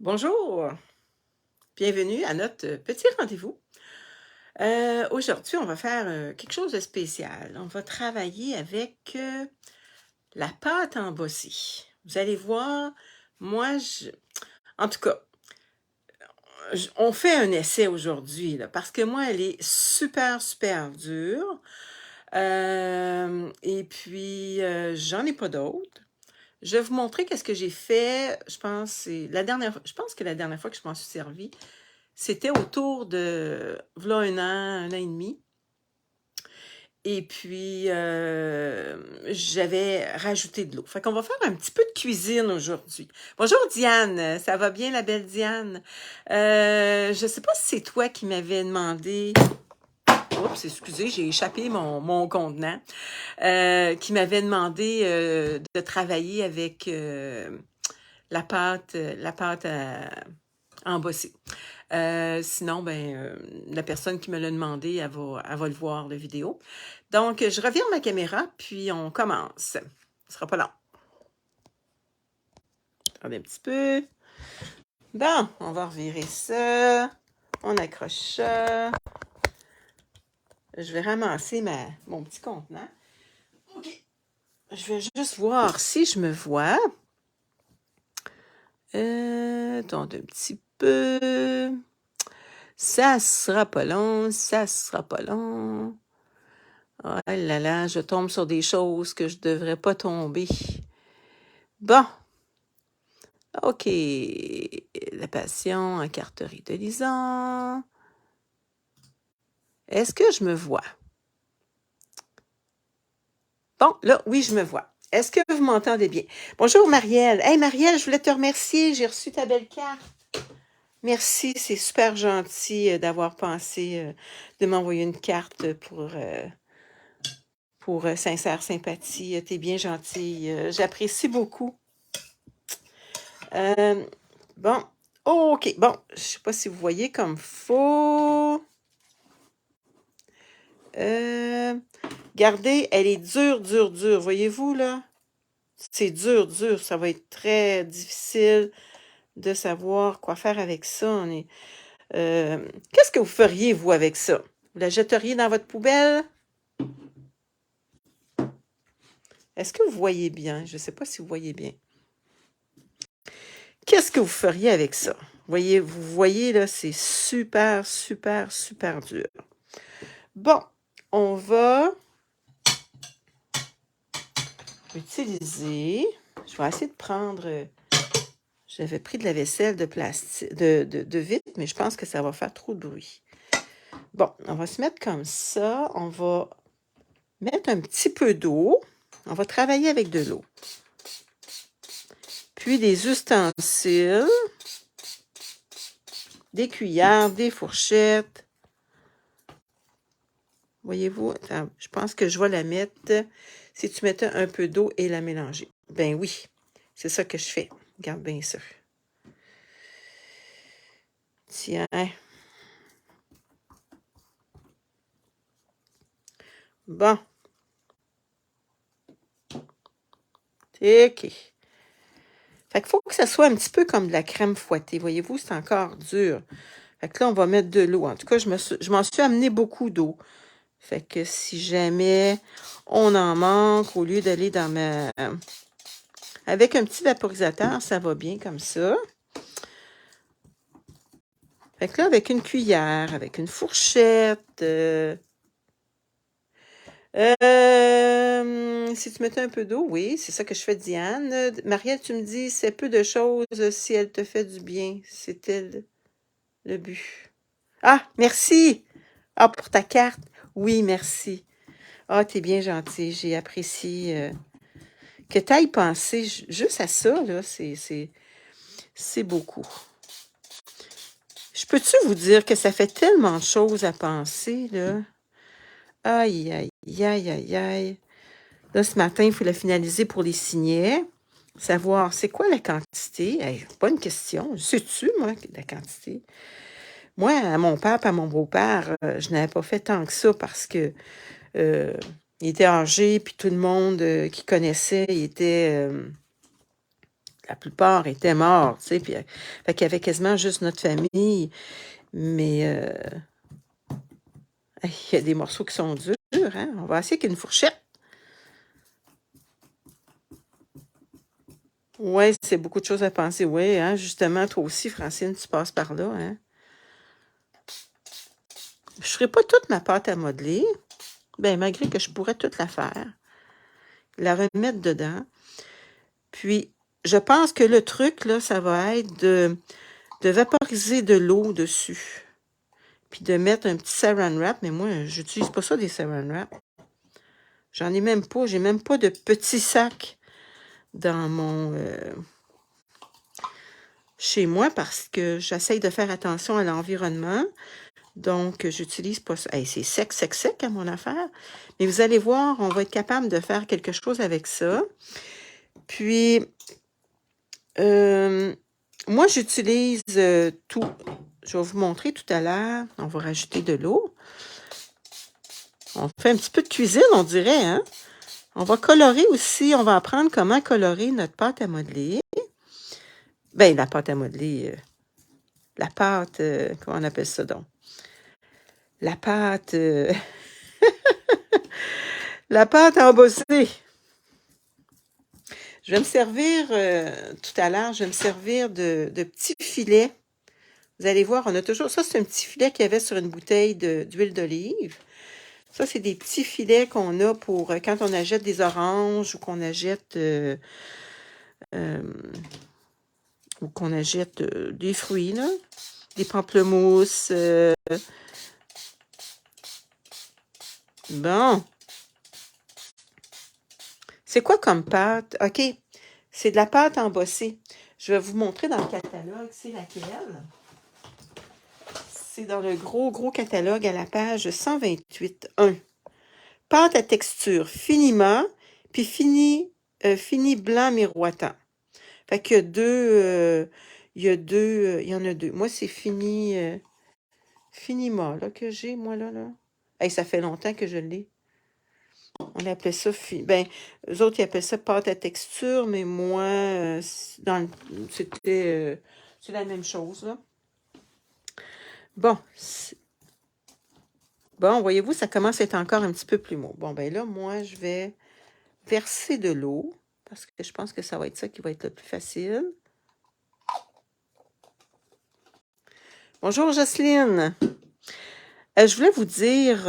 Bonjour, bienvenue à notre petit rendez-vous. Aujourd'hui, on va faire quelque chose de spécial. On va travailler avec la pâte embossée. Vous allez voir, moi, en tout cas, on fait un essai aujourd'hui là, parce que moi, elle est super, super dure. Et puis, j'en ai pas d'autres. Je vais vous montrer qu'est-ce que j'ai fait. Je pense que la dernière fois que je m'en suis servie, c'était autour de v'là un an et demi. Et puis, j'avais rajouté de l'eau. Fait qu'on va faire un petit peu de cuisine aujourd'hui. Bonjour Diane, ça va bien la belle Diane? Je sais pas si c'est toi qui m'avais demandé. Oups, excusez, j'ai échappé mon contenant. Qui m'avait demandé de travailler avec la pâte embossée. Sinon, la personne qui me l'a demandé, elle va le voir, la vidéo. Donc, je reviens ma caméra, puis on commence. Ce ne sera pas long. Attendez un petit peu. Bon, on va revirer ça. On accroche ça. Je vais ramasser mon petit contenant. OK. Je vais juste voir si je me vois. Attendez un petit peu. Ça sera pas long, ça sera pas long. Oh là là, je tombe sur des choses que je devrais pas tomber. Bon, OK. La passion en carterie de Lisan. Est-ce que je me vois? Bon, là, oui, je me vois. Est-ce que vous m'entendez bien? Bonjour, Marielle. Hey, Marielle, je voulais te remercier. J'ai reçu ta belle carte. Merci, c'est super gentil d'avoir pensé de m'envoyer une carte pour Sincère Sympathie. T'es bien gentille. J'apprécie beaucoup. Euh, bon, OK. Bon, je sais pas si vous voyez comme faut. Regardez, elle est dure, dure, dure. Voyez-vous, là? C'est dur, dur. Ça va être très difficile de savoir quoi faire avec ça. Qu'est-ce que vous feriez, vous, avec ça? Vous la jetteriez dans votre poubelle? Est-ce que vous voyez bien? Je ne sais pas si vous voyez bien. Qu'est-ce que vous feriez avec ça? Vous voyez, là, c'est super, super, super dur. Bon, on va utiliser... Je vais essayer de prendre... J'avais pris de la vaisselle de plastique, de vitre, mais je pense que ça va faire trop de bruit. Bon, on va se mettre comme ça. On va mettre un petit peu d'eau. On va travailler avec de l'eau. Puis des ustensiles, des cuillères, des fourchettes. Voyez-vous, je pense que je vais la mettre, si tu mettais un peu d'eau et la mélanger. Ben oui, c'est ça que je fais. Regarde bien ça. Tiens. Bon. OK. Fait qu'il faut que ça soit un petit peu comme de la crème fouettée. Voyez-vous, c'est encore dur. Fait que là, on va mettre de l'eau. En tout cas, je m'en suis amené beaucoup d'eau. Fait que si jamais on en manque, au lieu d'aller dans avec un petit vaporisateur, ça va bien comme ça. Fait que là, avec une cuillère, avec une fourchette... si tu mettais un peu d'eau, oui, c'est ça que je fais, Diane. Marielle, tu me dis, c'est peu de choses si elle te fait du bien. C'était le but. Ah, merci! Ah, pour ta carte. Oui, merci. Ah, t'es bien gentil. J'ai apprécié que tu ailles penser juste à ça, là. C'est beaucoup. Je peux-tu vous dire que ça fait tellement de choses à penser, là? Aïe, aïe, aïe, aïe, aïe. Là, ce matin, il faut la finaliser pour les signets. Savoir, c'est quoi la quantité? Hey, bonne question. Sais-tu, moi, la quantité? Moi, à mon père et à mon beau-père, je n'avais pas fait tant que ça parce que il était âgé, puis tout le monde qui connaissait, il était la plupart étaient morts, tu sais, puis fait qu'il y avait quasiment juste notre famille. Mais il y a des morceaux qui sont durs, hein? On va essayer avec une fourchette. Oui, c'est beaucoup de choses à penser. Oui, hein? Justement, toi aussi, Francine, tu passes par là, hein? Je ne ferai pas toute ma pâte à modeler, ben, malgré que je pourrais toute la faire, la remettre dedans. Puis, je pense que le truc, là, ça va être de vaporiser de l'eau dessus. Puis de mettre un petit saran wrap. Mais moi, j'utilise pas ça, des saran wrap. J'en ai même pas. J'ai même pas de petits sacs dans mon... chez moi parce que j'essaye de faire attention à l'environnement. Donc, j'utilise pas ça. Hey, c'est sec, sec, sec à mon affaire. Mais vous allez voir, on va être capable de faire quelque chose avec ça. Puis, moi, j'utilise tout. Je vais vous montrer tout à l'heure. On va rajouter de l'eau. On fait un petit peu de cuisine, on dirait, hein? On va colorer aussi. On va apprendre comment colorer notre pâte à modeler. Ben, la pâte à modeler. La pâte, comment on appelle ça donc? La pâte... la pâte embossée. Je vais me servir, tout à l'heure, je vais me servir de petits filets. Vous allez voir, on a toujours... Ça, c'est un petit filet qu'il y avait sur une bouteille d'huile d'olive. Ça, c'est des petits filets qu'on a pour quand on achète des oranges ou qu'on achète... ou qu'on achète des fruits, là. Des pamplemousses. Bon. C'est quoi comme pâte? OK. C'est de la pâte embossée. Je vais vous montrer dans le catalogue, c'est laquelle. C'est dans le gros catalogue à la page 128.1. Pâte à texture finiment, puis fini blanc miroitant. Fait qu'il y a deux, il y en a deux. Moi, c'est finima, là, que j'ai, moi, là. Hey, ça fait longtemps que je l'ai. On appelait ça, ben, eux autres, ils appellent ça pâte à texture, mais moi, c'était, c'est la même chose, là. Bon, voyez-vous, ça commence à être encore un petit peu plus mou. Bon, ben là, moi, je vais verser de l'eau, parce que je pense que ça va être ça qui va être le plus facile. Bonjour, Jocelyne. Je voulais vous dire,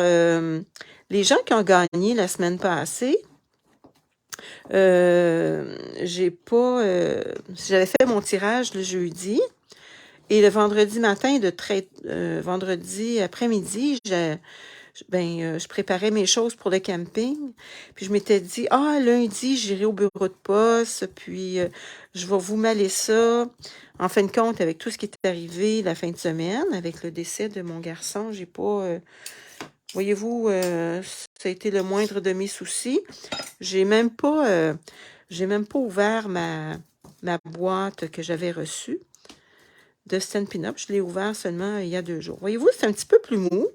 les gens qui ont gagné la semaine passée, j'ai pas... j'avais fait mon tirage le jeudi, et le vendredi matin, vendredi après-midi, je préparais mes choses pour le camping. Puis je m'étais dit, lundi, j'irai au bureau de poste, puis je vais vous mêler ça. En fin de compte, avec tout ce qui est arrivé la fin de semaine, avec le décès de mon garçon, j'ai pas... voyez-vous, ça a été le moindre de mes soucis. J'ai même pas ouvert ma boîte que j'avais reçue de Stampin' Up. Je l'ai ouvert seulement il y a 2 jours. Voyez-vous, c'est un petit peu plus mou.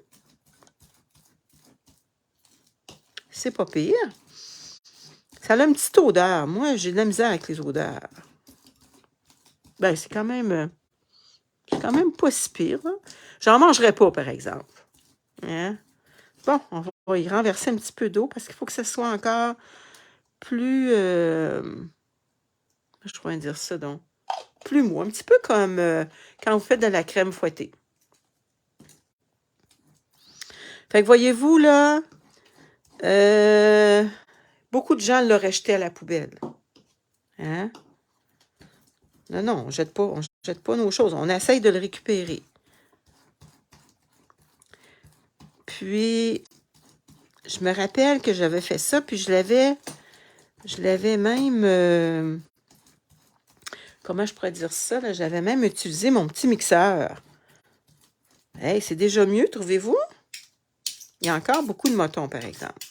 C'est pas pire. Ça a une petite odeur. Moi, j'ai de la misère avec les odeurs. Ben, c'est quand même pas si pire, là. J'en mangerai pas, par exemple. Hein? Bon, on va y renverser un petit peu d'eau parce qu'il faut que ça soit encore plus... je pourrais dire ça, donc. Plus mou. Un petit peu comme quand vous faites de la crème fouettée. Fait que voyez-vous, là... beaucoup de gens l'auraient jeté à la poubelle. Hein? Non, on jette pas nos choses. On essaye de le récupérer. Puis, je me rappelle que j'avais fait ça, puis je l'avais même... comment je pourrais dire ça? Là? J'avais même utilisé mon petit mixeur. Hey, c'est déjà mieux, trouvez-vous? Il y a encore beaucoup de motons, par exemple.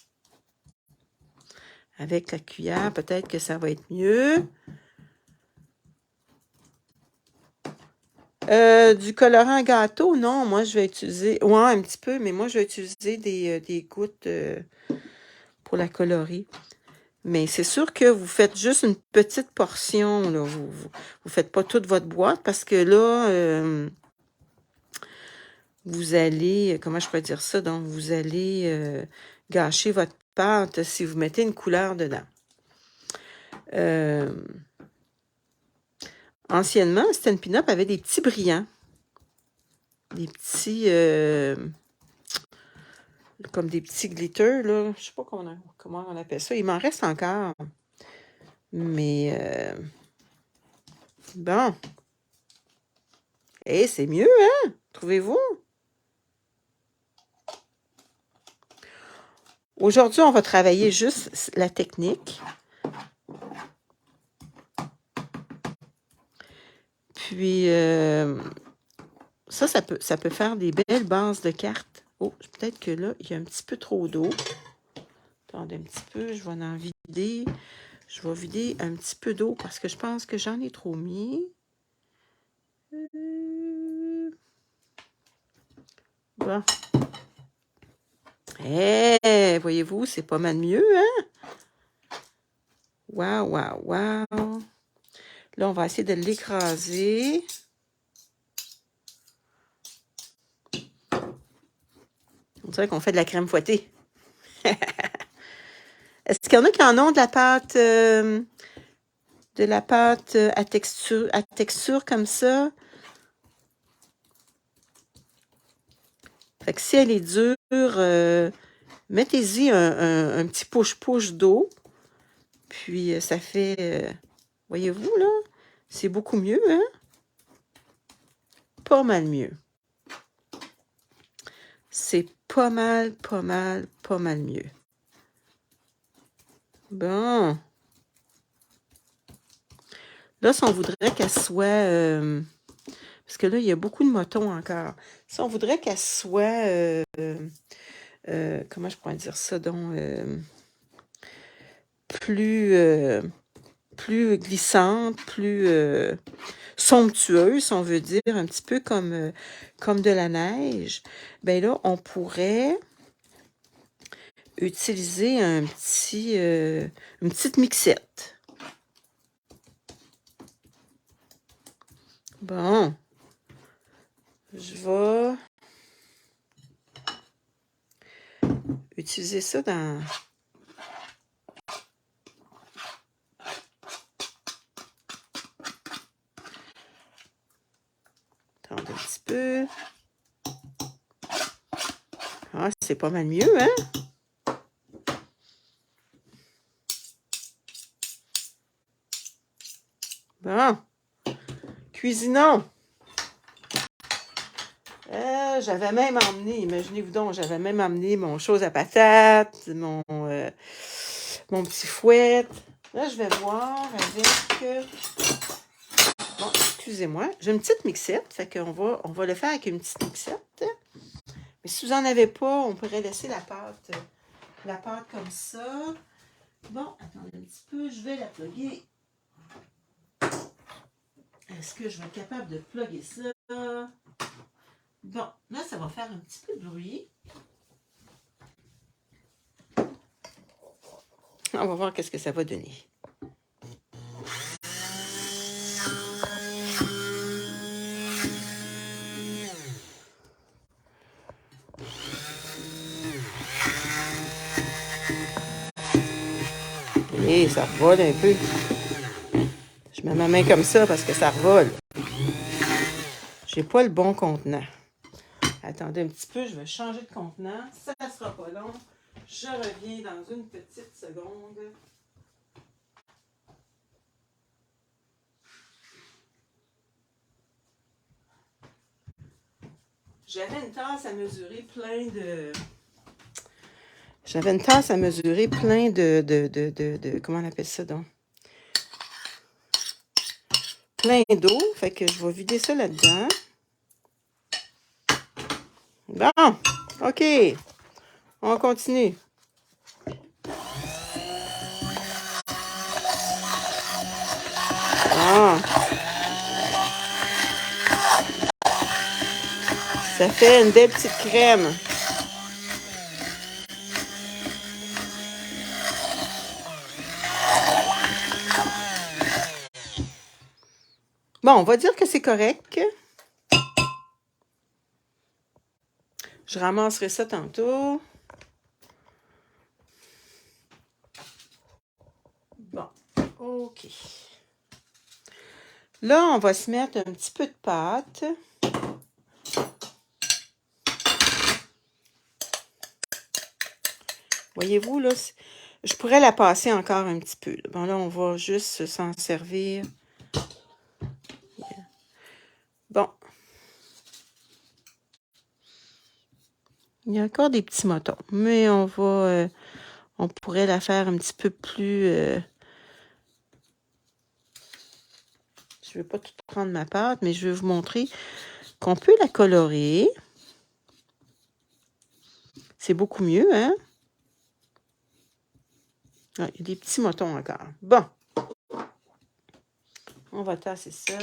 Avec la cuillère, peut-être que ça va être mieux. Du colorant gâteau, non, moi je vais utiliser... Ouais, un petit peu, mais moi je vais utiliser des gouttes pour la colorer. Mais c'est sûr que vous faites juste une petite portion, là. Vous faites pas toute votre boîte parce que là, vous allez, comment je pourrais dire ça? Donc, vous allez gâcher votre pâte si vous mettez une couleur dedans. Anciennement, Stampin' Up avait des petits brillants. Des petits... comme des petits glitters, là. Je sais pas comment on appelle ça. Il m'en reste encore. Mais... bon. Eh, c'est mieux, hein? Trouvez-vous? Aujourd'hui, on va travailler juste la technique. Puis, ça peut faire des belles bases de cartes. Oh, peut-être que là, il y a un petit peu trop d'eau. Attendez un petit peu, je vais en vider. Je vais vider un petit peu d'eau parce que je pense que j'en ai trop mis. Bon. Eh, voyez-vous, c'est pas mal mieux, hein? Waouh, waouh, waouh. Là, on va essayer de l'écraser. On dirait qu'on fait de la crème fouettée. Est-ce qu'il y en a qui en ont de la pâte à texture comme ça? Fait que si elle est dure, mettez-y un petit push-push d'eau. Puis ça fait, voyez-vous là, c'est beaucoup mieux, hein? Pas mal mieux. C'est pas mal mieux. Bon. Là, si on voudrait qu'elle soit... parce que là, il y a beaucoup de motons encore. Si on voudrait qu'elle soit... comment je pourrais dire ça, donc... plus glissante, plus somptueuse, on veut dire, un petit peu comme de la neige, ben là, on pourrait utiliser une petite mixette. Bon, je vais utiliser ça dans... Attendez un petit peu. Ah, c'est pas mal mieux, hein? Bon. Cuisinons. J'avais même emmené, imaginez-vous donc, j'avais même emmené mon chose à patates, mon petit fouet. Là, je vais voir avec... bon, excusez-moi, j'ai une petite mixette, fait qu'on va le faire avec une petite mixette. Mais si vous n'en avez pas, on pourrait laisser la pâte comme ça. Bon, attendez un petit peu, je vais la plugger. Est-ce que je vais être capable de plugger ça? Bon, là, ça va faire un petit peu de bruit. On va voir qu'est-ce que ça va donner. Et ça revole un peu. Je mets ma main comme ça parce que ça revole. J'ai pas le bon contenant. Attendez un petit peu, je vais changer de contenant. Ça ne sera pas long. Je reviens dans une petite seconde. J'avais une tasse à mesurer plein de... comment on appelle ça donc? Plein d'eau. Fait que je vais vider ça là-dedans. Bon, OK. On continue. Ah. Ça fait une belle petite crème. Bon, on va dire que c'est correct. Je ramasserai ça tantôt. Bon, OK. Là, on va se mettre un petit peu de pâte. Voyez-vous, là, je pourrais la passer encore un petit peu. Bon, là, on va juste s'en servir. Bon. Il y a encore des petits motons, mais on pourrait la faire un petit peu plus... je ne vais pas tout prendre ma pâte, mais je vais vous montrer qu'on peut la colorer. C'est beaucoup mieux, hein? Ah, il y a des petits motons encore. Bon. On va tasser ça.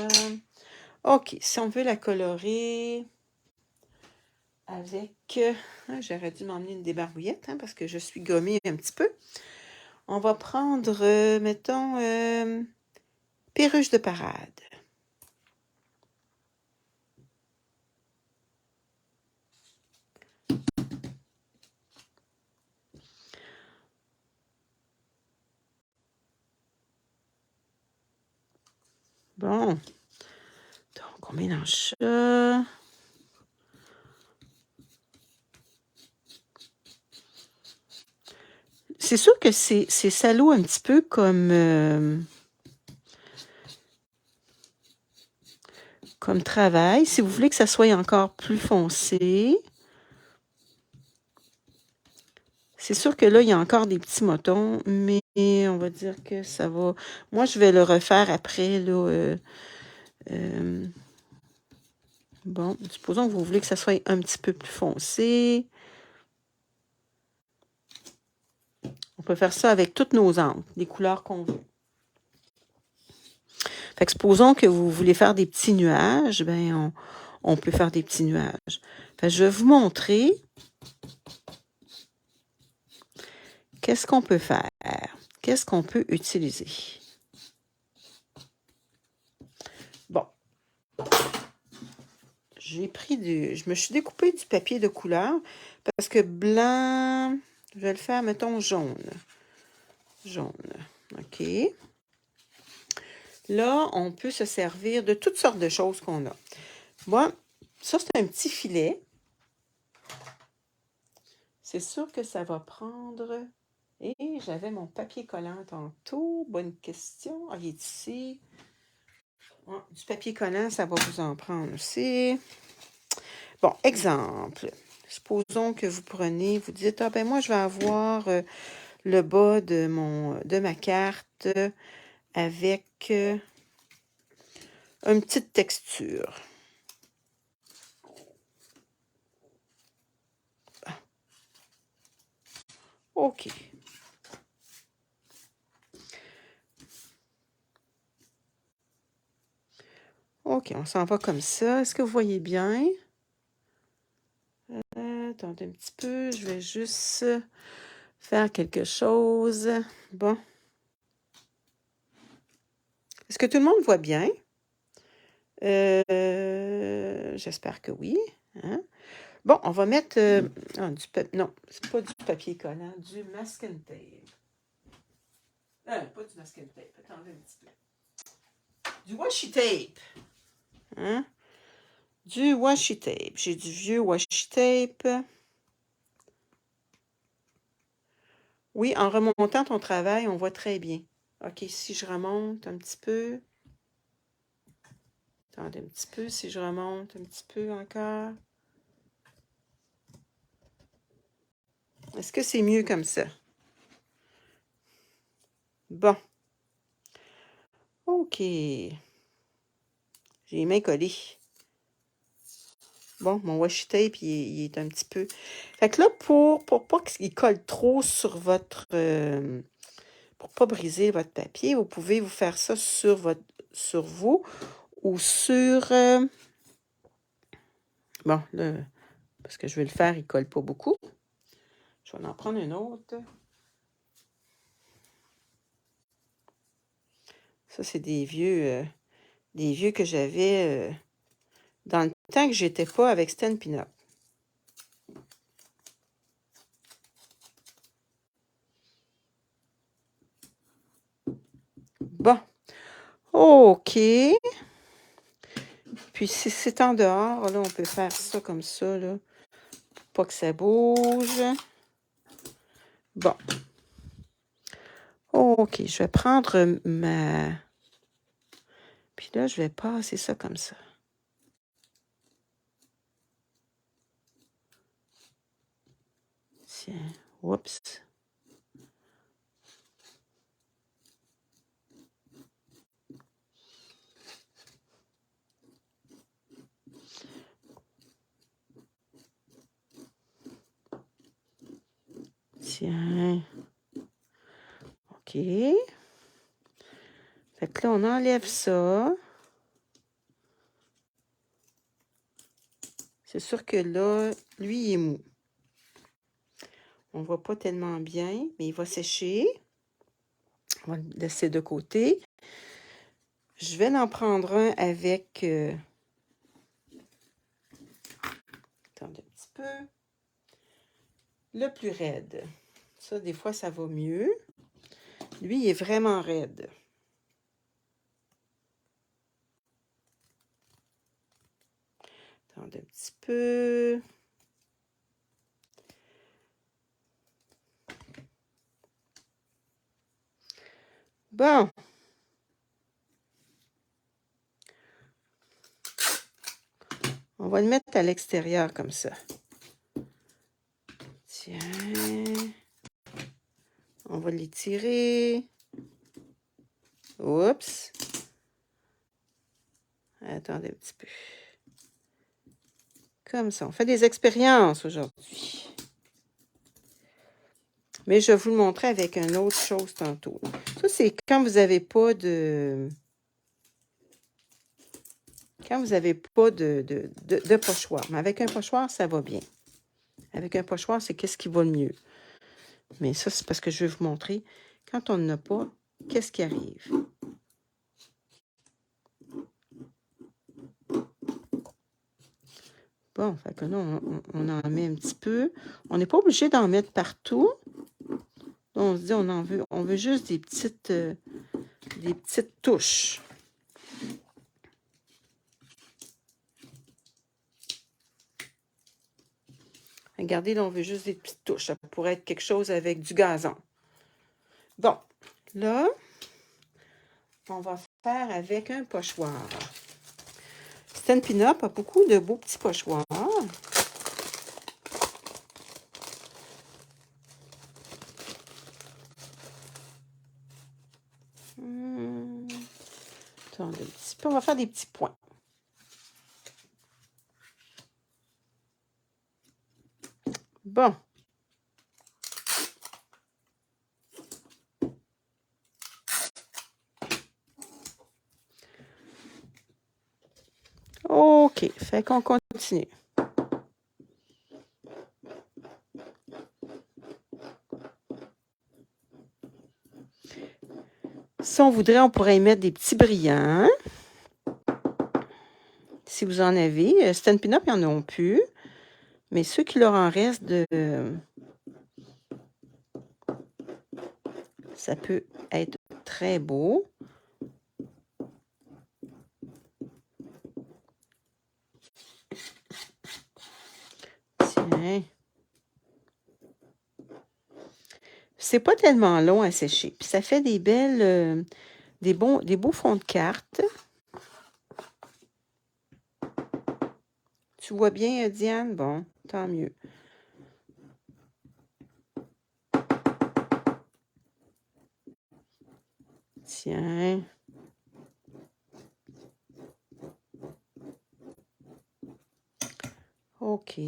OK, si on veut la colorer avec... j'aurais dû m'emmener une débarbouillette, hein, parce que je suis gommée un petit peu. On va prendre, mettons, perruche de parade. Bon. Donc, on mélange ça. C'est sûr que c'est salaud un petit peu comme travail. Si vous voulez que ça soit encore plus foncé, c'est sûr que là, il y a encore des petits motons, mais on va dire que ça va... Moi, je vais le refaire après, là. Bon, supposons que vous voulez que ça soit un petit peu plus foncé. On peut faire ça avec toutes nos encres, les couleurs qu'on veut. Fait que supposons que vous voulez faire des petits nuages, ben on peut faire des petits nuages. Fait que je vais vous montrer qu'est-ce qu'on peut faire, qu'est-ce qu'on peut utiliser. Bon, je me suis découpé du papier de couleur parce que blanc, je vais le faire, mettons, jaune. Jaune, OK. Là, on peut se servir de toutes sortes de choses qu'on a. Moi, ça, c'est un petit filet. C'est sûr que ça va prendre... Et j'avais mon papier collant tantôt. Bonne question. Ah, il est ici. Ouais, du papier collant, ça va vous en prendre aussi. Bon, exemple. Supposons que vous prenez, vous dites, ah ben moi, je vais avoir le bas de ma carte avec une petite texture. OK. OK, on s'en va comme ça. Est-ce que vous voyez bien? Attendez un petit peu, je vais juste faire quelque chose. Bon. Est-ce que tout le monde voit bien? J'espère que oui. Hein? Bon, on va mettre non, c'est pas du papier collant, du masking tape. Pas du masking tape. Attendez un petit peu. Du washi tape. Hein? Du washi tape. J'ai du vieux washi tape. Oui, en remontant ton travail, on voit très bien. OK, si je remonte un petit peu. Attendez un petit peu, si je remonte un petit peu encore. Est-ce que c'est mieux comme ça? Bon. OK. J'ai les mains collées. Bon, mon washi tape, il est un petit peu... Fait que là, pour pas qu'il colle trop sur votre... pour pas briser votre papier, vous pouvez vous faire ça sur vous ou sur... bon, là, parce que je vais le faire, il colle pas beaucoup. Je vais en prendre un autre. Ça, c'est des vieux des vieux que j'avais dans le temps que j'étais pas avec Stampin' Up. Bon, OK. Puis si c'est en dehors, là, on peut faire ça comme ça, là. Pas que ça bouge. Bon. OK, je vais prendre ma... Puis là, je vais passer ça comme ça. Tiens, oups. Tiens. OK. Fait que là, on enlève ça. C'est sûr que là, lui, il est mou. On ne voit pas tellement bien, mais il va sécher. On va le laisser de côté. Je vais en prendre un avec... Attendez un petit peu. Le plus raide. Ça, des fois, ça va mieux. Lui, il est vraiment raide. Attendez un petit peu. Bon. On va le mettre à l'extérieur comme ça. Tiens. On va l'étirer. Oups. Attendez un petit peu. Comme ça. On fait des expériences aujourd'hui. Mais je vais vous le montrer avec une autre chose tantôt. Ça, c'est quand vous n'avez pas de... Quand vous n'avez pas de pochoir. Mais avec un pochoir, ça va bien. Avec un pochoir, c'est qu'est-ce qui va le mieux. Mais ça, c'est parce que je vais vous montrer. Quand on n'a pas, qu'est-ce qui arrive? Bon, fait que là, on en met un petit peu. On n'est pas obligé d'en mettre partout. Là, on se dit, on veut juste des petites touches. Regardez, là, on veut juste des petites touches. Ça pourrait être quelque chose avec du gazon. Bon, là, on va faire avec un pochoir. Stampin' Up a beaucoup de beaux petits pochoirs. Attendez un petit peu. On va faire des petits points. Bon. OK. Fait qu'on continue. Si on voudrait, on pourrait y mettre des petits brillants. Si vous en avez. Stampin' Up, ils n'en ont plus. Mais ceux qui leur en restent ça peut être très beau. Tiens. C'est pas tellement long à sécher. Puis ça fait des belles, des beaux fonds de cartes. Tu vois bien, Diane? Bon, tant mieux. Tiens. OK.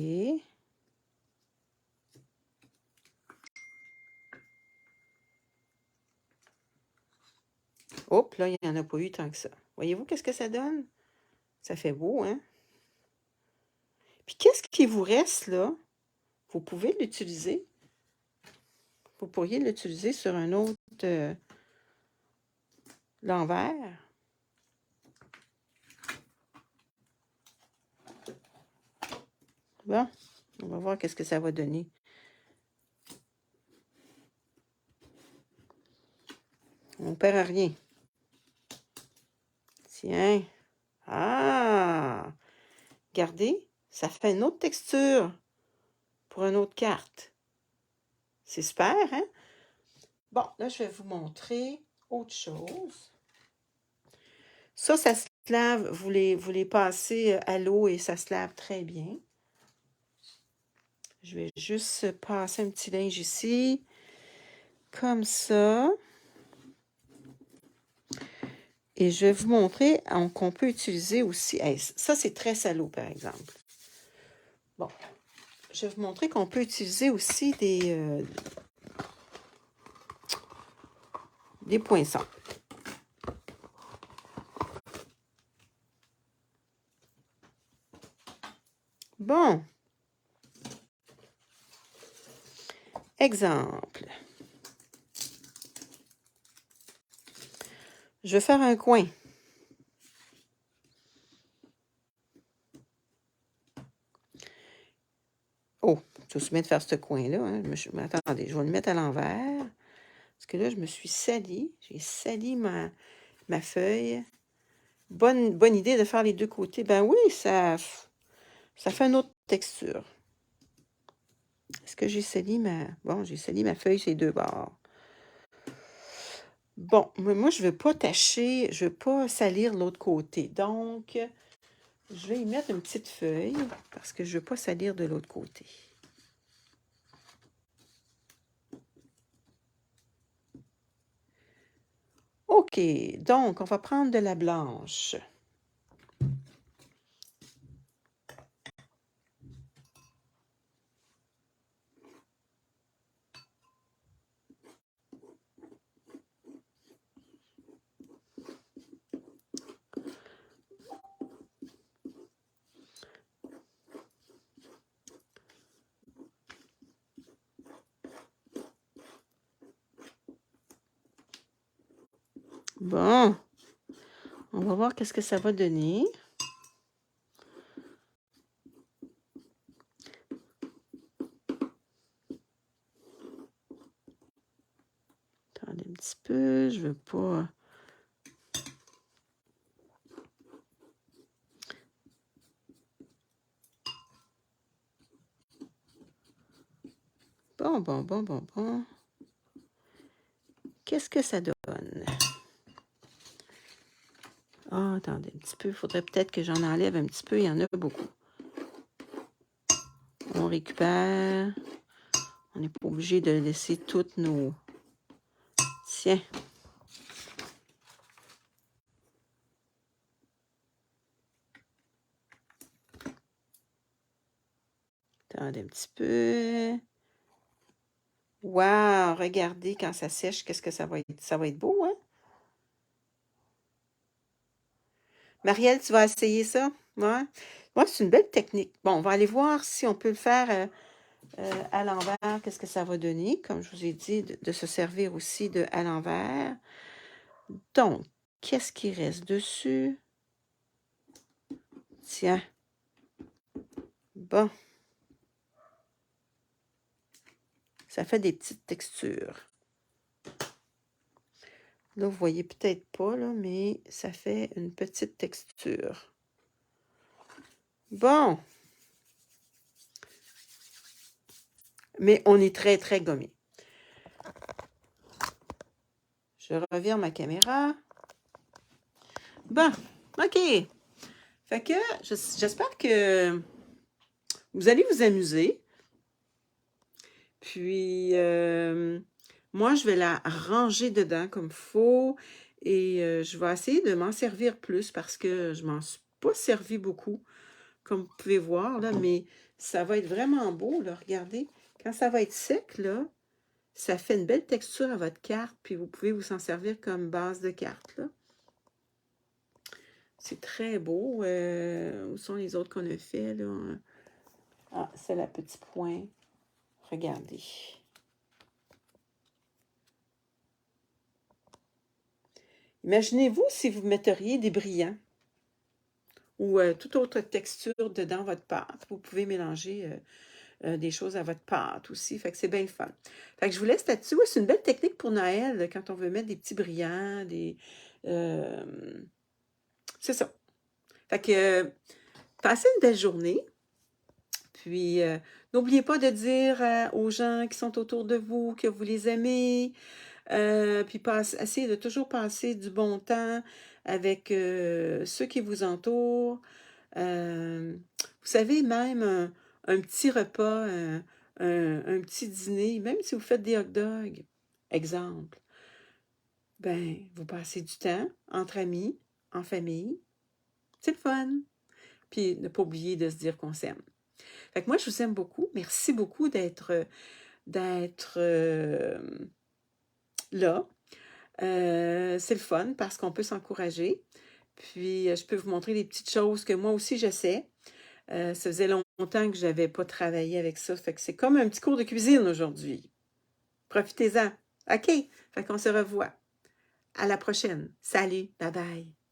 Hop, là, il n'y en a pas eu tant que ça. Voyez-vous qu'est-ce que ça donne? Ça fait beau, hein? Puis qu'est-ce qui vous reste, là? Vous pouvez l'utiliser. Vous pourriez l'utiliser sur un autre l'envers. Bon, on va voir qu'est-ce que ça va donner. On perd rien. Tiens. Ah! Regardez, ça fait une autre texture pour une autre carte. C'est super, hein? Bon, là, je vais vous montrer autre chose. Ça se lave, vous les passez à l'eau et ça se lave très bien. Je vais juste passer un petit linge ici, comme ça. Et je vais vous montrer qu'on peut utiliser aussi... Hey, ça, c'est très salaud, par exemple. Bon, je vais vous montrer qu'on peut utiliser aussi des poinçons. Bon. Exemple. Je vais faire un coin. Oh, je me suis mis de faire ce coin-là. Hein. Attendez, je vais le mettre à l'envers. Parce que là, je me suis salie. J'ai sali ma feuille. Bonne idée de faire les deux côtés. Ben oui, ça fait une autre texture. Est-ce que j'ai sali ma... Bon, j'ai sali ma feuille sur les deux bords. Bon, moi, je ne veux pas tacher, je ne veux pas salir l'autre côté. Donc, je vais y mettre une petite feuille parce que je ne veux pas salir de l'autre côté. OK, donc, on va prendre de la blanche. Bon, on va voir qu'est-ce que ça va donner. Attendez un petit peu, je veux pas... Bon. Qu'est-ce que ça donne? Ah, attendez un petit peu. Il faudrait peut-être que j'en enlève un petit peu. Il y en a beaucoup. On récupère. On n'est pas obligé de laisser toutes nos... Tiens. Attendez un petit peu. Wow! Regardez quand ça sèche, qu'est-ce que ça va être? Ça va être beau, hein? Marielle, tu vas essayer ça? Ouais. Ouais, c'est une belle technique. Bon, on va aller voir si on peut le faire à l'envers. Qu'est-ce que ça va donner? Comme je vous ai dit, de se servir aussi de à l'envers. Donc, qu'est-ce qui reste dessus? Tiens. Bon. Ça fait des petites textures. Là, vous voyez peut-être pas, là, mais ça fait une petite texture. Bon. Mais on est très, très gommé. Je reviens ma caméra. Bon, OK. Fait que j'espère que vous allez vous amuser. Puis, moi, je vais la ranger dedans comme il faut. Et je vais essayer de m'en servir plus parce que je m'en suis pas servi beaucoup, comme vous pouvez voir, là. Mais ça va être vraiment beau, là. Regardez, quand ça va être sec, là, ça fait une belle texture à votre carte. Puis, vous pouvez vous en servir comme base de carte, là. C'est très beau. Où sont les autres qu'on a fait, là? Ah, c'est la petite point. Regardez. Imaginez-vous si vous metteriez des brillants ou toute autre texture dedans votre pâte. Vous pouvez mélanger des choses à votre pâte aussi. Fait que c'est bien le fun. Fait que je vous laisse là-dessus. Ouais, c'est une belle technique pour Noël quand on veut mettre des petits brillants, c'est ça. Fait que passez une belle journée. Puis, n'oubliez pas de dire aux gens qui sont autour de vous que vous les aimez. Puis, essayez de toujours passer du bon temps avec ceux qui vous entourent. Vous savez, même un petit repas, un petit dîner, même si vous faites des hot dogs, exemple, ben, vous passez du temps entre amis, en famille. C'est le fun. Puis, ne pas oublier de se dire qu'on s'aime. Fait que moi, je vous aime beaucoup. Merci beaucoup d'être là. C'est le fun parce qu'on peut s'encourager. Puis, je peux vous montrer des petites choses que moi aussi, j'essaie. Ça faisait longtemps que je n'avais pas travaillé avec ça. Fait que c'est comme un petit cours de cuisine aujourd'hui. Profitez-en. OK? Fait qu'on se revoit. À la prochaine. Salut. Bye bye.